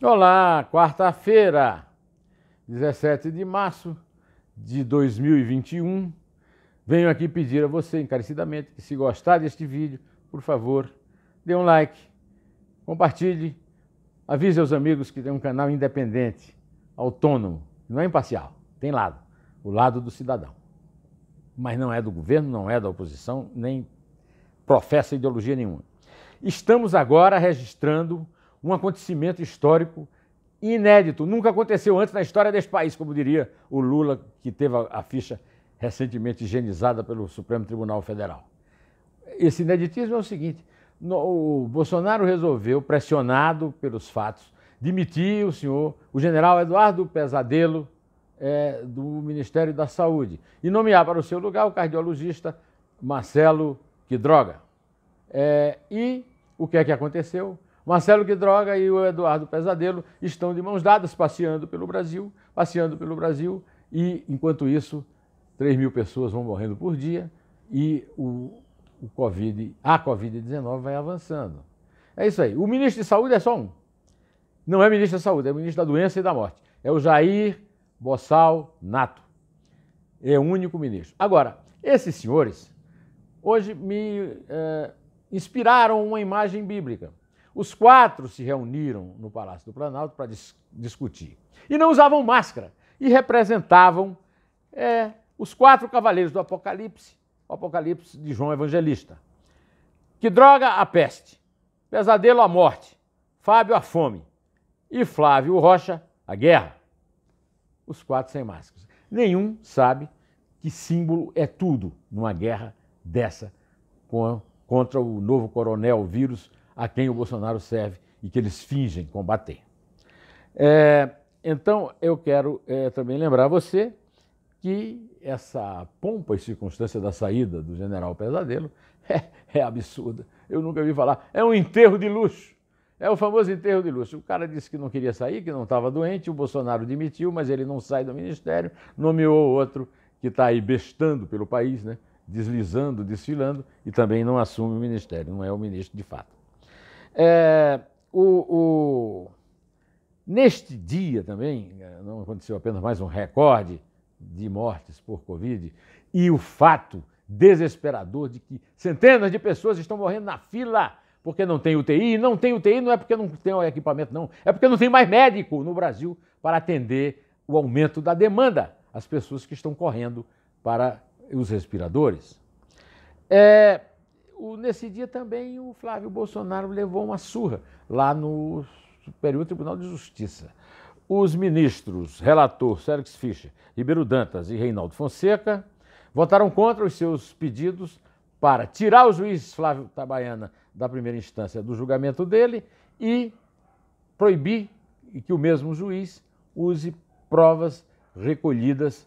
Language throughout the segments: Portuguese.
Olá, quarta-feira, 17 de março de 2021. Venho aqui pedir a você encarecidamente que, se gostar deste vídeo, por favor, dê um like, compartilhe, avise aos amigos que tem um canal independente, autônomo, não é imparcial, tem lado, o lado do cidadão. Mas não é do governo, não é da oposição, nem professa ideologia nenhuma. Estamos agora registrando um acontecimento histórico inédito. Nunca aconteceu antes na história deste país, como diria o Lula, que teve a ficha recentemente higienizada pelo Supremo Tribunal Federal. Esse ineditismo é o seguinte: o Bolsonaro resolveu, pressionado pelos fatos, demitir o general Eduardo Pesadelo, do Ministério da Saúde, e nomear para o seu lugar o cardiologista Marcelo Quidroga. E o que é que aconteceu? Marcelo Quidroga e o Eduardo Pesadelo estão de mãos dadas, passeando pelo Brasil, e, enquanto isso, 3.000 pessoas vão morrendo por dia e a Covid-19 vai avançando. É isso aí. O ministro de Saúde é só um. Não é ministro da Saúde, é o ministro da Doença e da Morte. É o Jair Bossal Nato. É o único ministro. Agora, esses senhores hoje me inspiraram uma imagem bíblica. Os 4 se reuniram no Palácio do Planalto para discutir. E não usavam máscara. E representavam os 4 cavaleiros do Apocalipse, o Apocalipse de João Evangelista. Quidroga, a peste. Pesadelo, a morte. Fábio, a fome. E Flávio Rocha, a guerra. Os 4 sem máscaras. Nenhum sabe que símbolo é tudo numa guerra dessa contra o novo coronel vírus a quem o Bolsonaro serve e que eles fingem combater. Então, eu quero também lembrar a você que essa pompa e circunstância da saída do general Pesadelo é absurda. Eu nunca vi falar. É um enterro de luxo. É o famoso enterro de luxo. O cara disse que não queria sair, que não estava doente, o Bolsonaro demitiu, mas ele não sai do ministério, nomeou outro que está aí bestando pelo país, né? Deslizando, desfilando, e também não assume o ministério, não é o ministro de fato. Neste dia também, não aconteceu apenas mais um recorde de mortes por Covid, e o fato desesperador de que centenas de pessoas estão morrendo na fila porque não tem UTI. Não tem UTI não é porque não tem o equipamento, não. É porque não tem mais médico no Brasil para atender o aumento da demanda, as pessoas que estão correndo para os respiradores. Nesse dia também o Flávio Bolsonaro levou uma surra lá no Superior Tribunal de Justiça. Os ministros, relator Félix Fischer, Ribeiro Dantas e Reinaldo Fonseca votaram contra os seus pedidos para tirar o juiz Flávio Itabaiana da primeira instância do julgamento dele e proibir que o mesmo juiz use provas recolhidas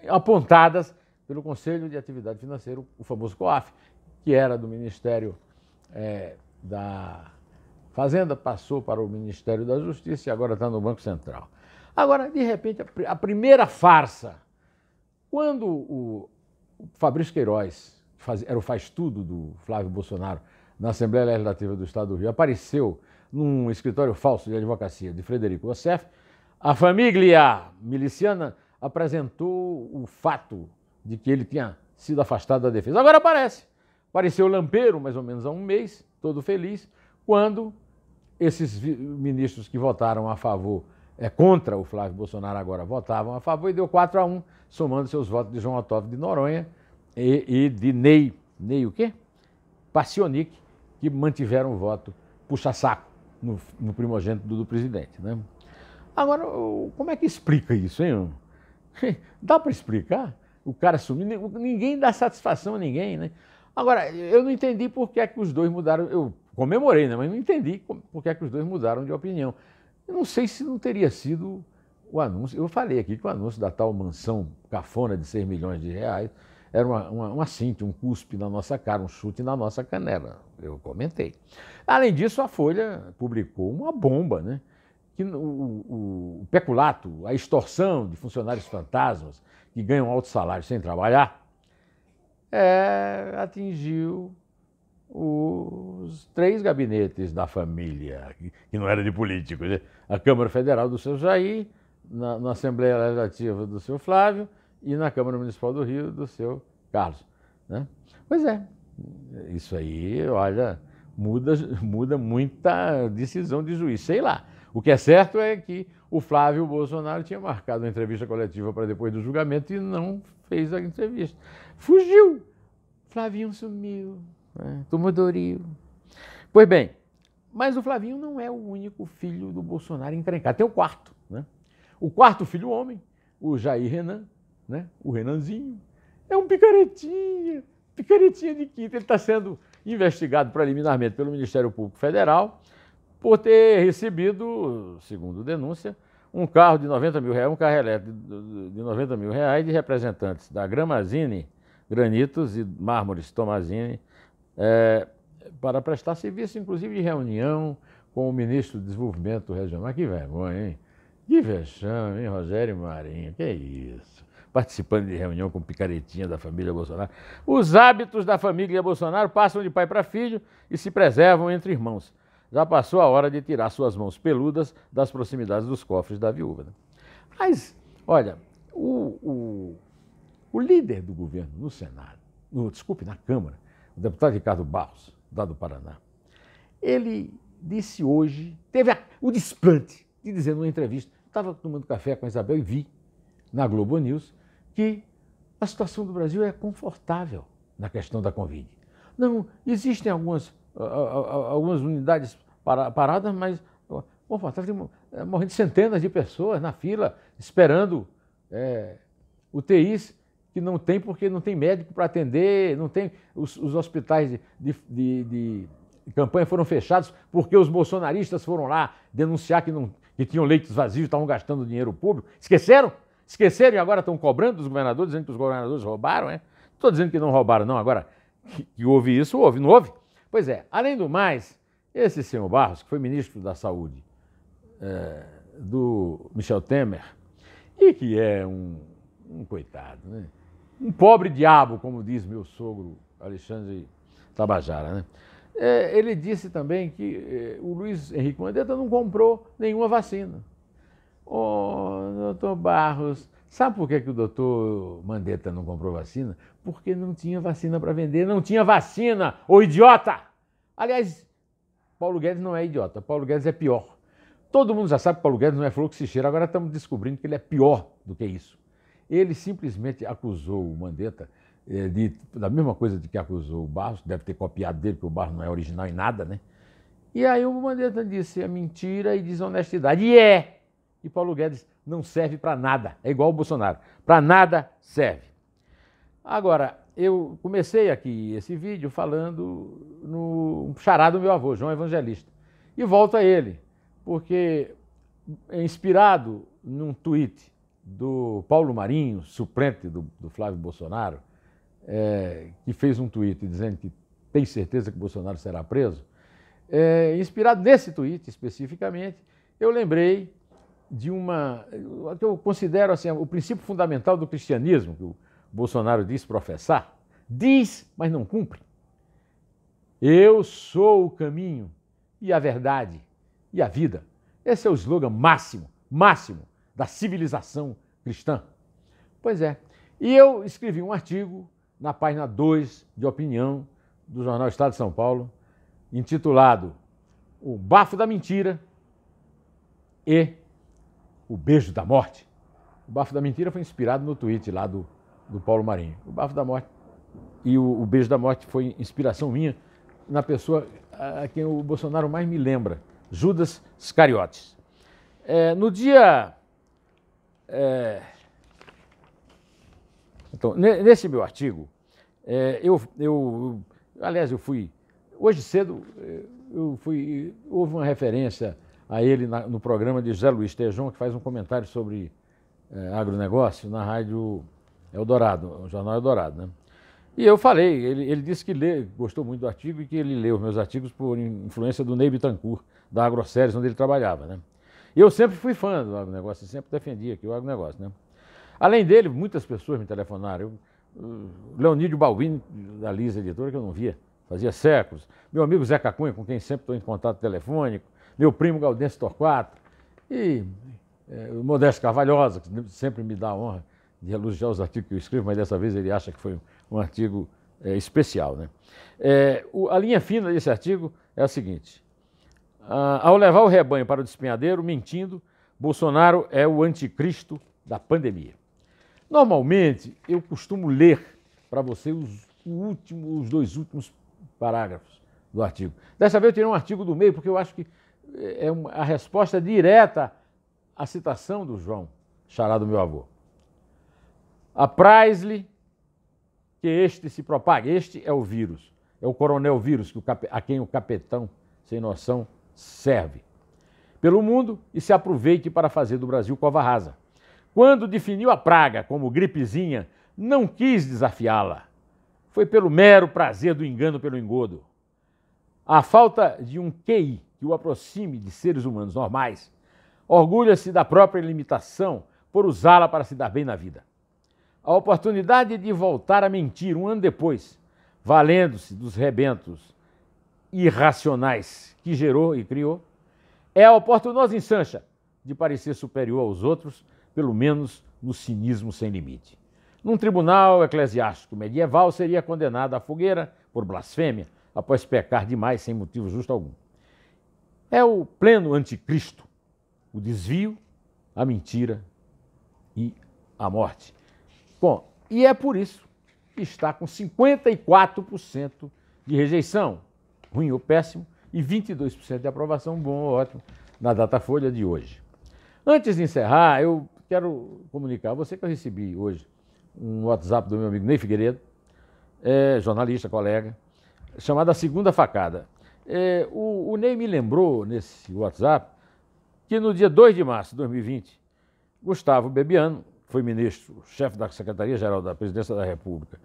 apontadas pelo Conselho de Atividade Financeira, o famoso COAF, que era do Ministério da Fazenda, passou para o Ministério da Justiça e agora está no Banco Central. Agora, de repente, a primeira farsa, quando o Fabrício Queiroz, era o faz-tudo do Flávio Bolsonaro, na Assembleia Legislativa do Estado do Rio, apareceu num escritório falso de advocacia de Frederico Wassef, a família miliciana apresentou o fato de que ele tinha sido afastado da defesa. Agora apareceu lampeiro, mais ou menos há um mês, todo feliz, quando esses ministros que votaram a favor, contra o Flávio Bolsonaro agora votavam a favor, e deu 4-1, somando seus votos de João Otávio de Noronha e de Ney o quê? Pacionic, que mantiveram o voto puxa-saco no primogênito do presidente, né? Agora, como é que explica isso, hein? Dá para explicar? O cara sumiu, ninguém dá satisfação a ninguém, né? Agora, eu não entendi por que é que os dois mudaram, eu comemorei, né? Mas não entendi por que é que os dois mudaram de opinião. Eu não sei se não teria sido o anúncio, eu falei aqui que o anúncio da tal mansão cafona de 6 milhões de reais era uma cinte, um cuspe na nossa cara, um chute na nossa canela, eu comentei. Além disso, a Folha publicou uma bomba, né? Que o peculato, a extorsão de funcionários fantasmas que ganham alto salário sem trabalhar, atingiu os 3 gabinetes da família, que não era de políticos, né? A Câmara Federal do seu Jair, na Assembleia Legislativa do seu Flávio e na Câmara Municipal do Rio do seu Carlos, né? Pois é, isso aí, olha, muda muita decisão de juiz, sei lá. O que é certo é que o Flávio Bolsonaro tinha marcado uma entrevista coletiva para depois do julgamento e não fez a entrevista. Fugiu! Flavinho sumiu, né? Tomou Doril. Pois bem, mas o Flavinho não é o único filho do Bolsonaro encrencado. Tem o quarto, né? O quarto filho homem, o Jair Renan, né? O Renanzinho, é um picaretinha de quinta. Ele está sendo investigado preliminarmente pelo Ministério Público Federal por ter recebido, segundo denúncia, um carro de 90 mil reais, um carro elétrico de 90 mil reais de representantes da Gramazine, Granitos e Mármores Tomazini, para prestar serviço, inclusive, de reunião com o ministro do Desenvolvimento Regional. Que vergonha, hein? Que vexame, hein, Rogério Marinho? Que isso? Participando de reunião com picaretinha da família Bolsonaro. Os hábitos da família Bolsonaro passam de pai para filho e se preservam entre irmãos. Já passou a hora de tirar suas mãos peludas das proximidades dos cofres da viúva, né? Mas, olha, o líder do governo no Senado, na Câmara, o deputado Ricardo Barros, lá do Paraná, ele disse hoje, teve o desplante de dizer numa entrevista, estava tomando café com a Isabel e vi na Globo News que a situação do Brasil é confortável na questão da Covid. Não, existem algumas unidades paradas, mas confortável, morrendo centenas de pessoas na fila, esperando UTIs que não tem porque não tem médico para atender, não tem, os hospitais de campanha foram fechados porque os bolsonaristas foram lá denunciar que tinham leitos vazios, estavam gastando dinheiro público. Esqueceram? Esqueceram e agora estão cobrando dos governadores, dizendo que os governadores roubaram, né? Não estou dizendo que não roubaram, não. Agora, que houve isso, houve, não houve? Pois é, além do mais, esse senhor Barros, que foi ministro da Saúde do Michel Temer, e que é um coitado, né? Um pobre diabo, como diz meu sogro Alexandre Tabajara, né? Ele disse também que o Luiz Henrique Mandetta não comprou nenhuma vacina. Doutor Barros, sabe por que o doutor Mandetta não comprou vacina? Porque não tinha vacina para vender, não tinha vacina, ô idiota! Aliás, Paulo Guedes não é idiota, Paulo Guedes é pior. Todo mundo já sabe que Paulo Guedes não é flor que se cheira, agora estamos descobrindo que ele é pior do que isso. Ele simplesmente acusou o Mandetta da mesma coisa de que acusou o Barros, deve ter copiado dele, porque o Barros não é original em nada, né? E aí o Mandetta disse mentira e desonestidade. E Paulo Guedes não serve para nada, é igual o Bolsonaro, para nada serve. Agora, eu comecei aqui esse vídeo falando no xará do meu avô, João Evangelista, e volto a ele, porque é inspirado num tweet do Paulo Marinho, suplente do Flávio Bolsonaro, que fez um tweet dizendo que tem certeza que Bolsonaro será preso. Inspirado nesse tweet especificamente, eu lembrei de que eu considero assim, o princípio fundamental do cristianismo, que o Bolsonaro diz professar, diz, mas não cumpre. Eu sou o caminho e a verdade e a vida. Esse é o slogan máximo da civilização cristã. Pois é. E eu escrevi um artigo na página 2 de opinião do jornal Estado de São Paulo, intitulado O Bafo da Mentira e o Beijo da Morte. O Bafo da Mentira foi inspirado no tweet lá do Paulo Marinho. O Bafo da Morte e o Beijo da Morte foi inspiração minha na pessoa a quem o Bolsonaro mais me lembra, Judas Iscariotes. No dia... Então, nesse meu artigo, aliás, eu fui... Hoje cedo, houve uma referência a ele no programa de José Luiz Tejon, que faz um comentário sobre agronegócio na Rádio Eldorado, o Jornal Eldorado, né? E eu falei, ele disse que gostou muito do artigo e que ele leu meus artigos por influência do Ney Bittencourt, da Agroceres, onde ele trabalhava, né? E eu sempre fui fã do agronegócio, sempre defendia aqui o agronegócio, né? Além dele, muitas pessoas me telefonaram. Leonídio Balbini, da Lisa Editora, que eu não via fazia séculos, meu amigo Zeca Cunha, com quem sempre estou em contato telefônico, meu primo Gaudêncio Torquato e o Modesto Carvalhosa, que sempre me dá a honra de elogiar os artigos que eu escrevo, mas dessa vez ele acha que foi um artigo especial, né? A linha fina desse artigo é a seguinte: ao levar o rebanho para o despenhadeiro, mentindo, Bolsonaro é o anticristo da pandemia. Normalmente, eu costumo ler para você os dois últimos parágrafos do artigo. Dessa vez eu tirei um artigo do meio, porque eu acho que é a resposta direta à citação do João, xará do meu avô. Apraz-lhe que este se propague. Este é o vírus, é o coronel vírus a quem o capitão sem noção serve pelo mundo e se aproveite para fazer do Brasil cova rasa. Quando definiu a praga como gripezinha, não quis desafiá-la. Foi pelo mero prazer do engano pelo engodo. A falta de um QI que o aproxime de seres humanos normais, orgulha-se da própria limitação por usá-la para se dar bem na vida. A oportunidade de voltar a mentir um ano depois, valendo-se dos rebentos irracionais que gerou e criou, é a oportunosa ensancha de parecer superior aos outros, pelo menos no cinismo sem limite. Num tribunal eclesiástico medieval, seria condenado à fogueira por blasfêmia, após pecar demais sem motivo justo algum. É o pleno anticristo, o desvio, a mentira e a morte. Bom, e é por isso que está com 54% de rejeição, ruim ou péssimo, e 22% de aprovação, bom ou ótimo, na Datafolha de hoje. Antes de encerrar, eu quero comunicar a você que eu recebi hoje um WhatsApp do meu amigo Ney Figueiredo, jornalista, colega, chamado A Segunda Facada. O Ney me lembrou, nesse WhatsApp, que no dia 2 de março de 2020, Gustavo Bebiano, foi ministro, chefe da Secretaria-Geral da Presidência da República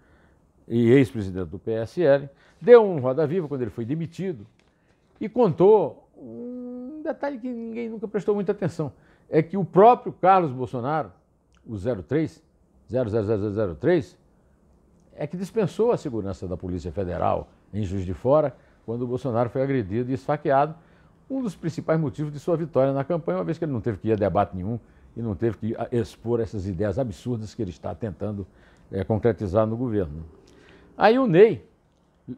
e ex-presidente do PSL, deu um roda viva quando ele foi demitido e contou um detalhe que ninguém nunca prestou muita atenção. É que o próprio Carlos Bolsonaro, o 003, é que dispensou a segurança da Polícia Federal em Juiz de Fora, quando o Bolsonaro foi agredido e esfaqueado, um dos principais motivos de sua vitória na campanha, uma vez que ele não teve que ir a debate nenhum e não teve que expor essas ideias absurdas que ele está tentando concretizar no governo. Aí o Ney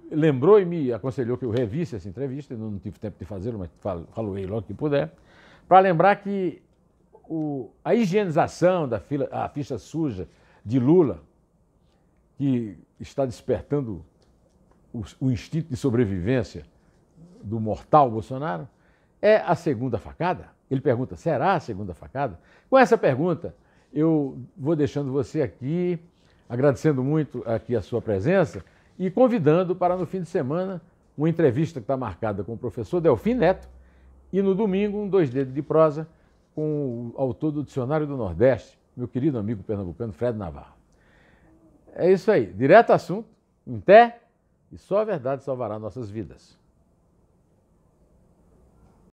lembrou e me aconselhou que eu revisse essa entrevista, eu não tive tempo de fazê-lo, mas falei logo que puder, para lembrar que a higienização a ficha suja de Lula, que está despertando o instinto de sobrevivência do mortal Bolsonaro, é a segunda facada? Ele pergunta, será a segunda facada? Com essa pergunta, eu vou deixando você aqui, agradecendo muito aqui a sua presença e convidando para no fim de semana uma entrevista que está marcada com o professor Delfim Neto e no domingo um 2 dedos de prosa com o autor do Dicionário do Nordeste, meu querido amigo pernambucano Fred Navarro. É isso aí, direto ao assunto, em pé, e só a verdade salvará nossas vidas.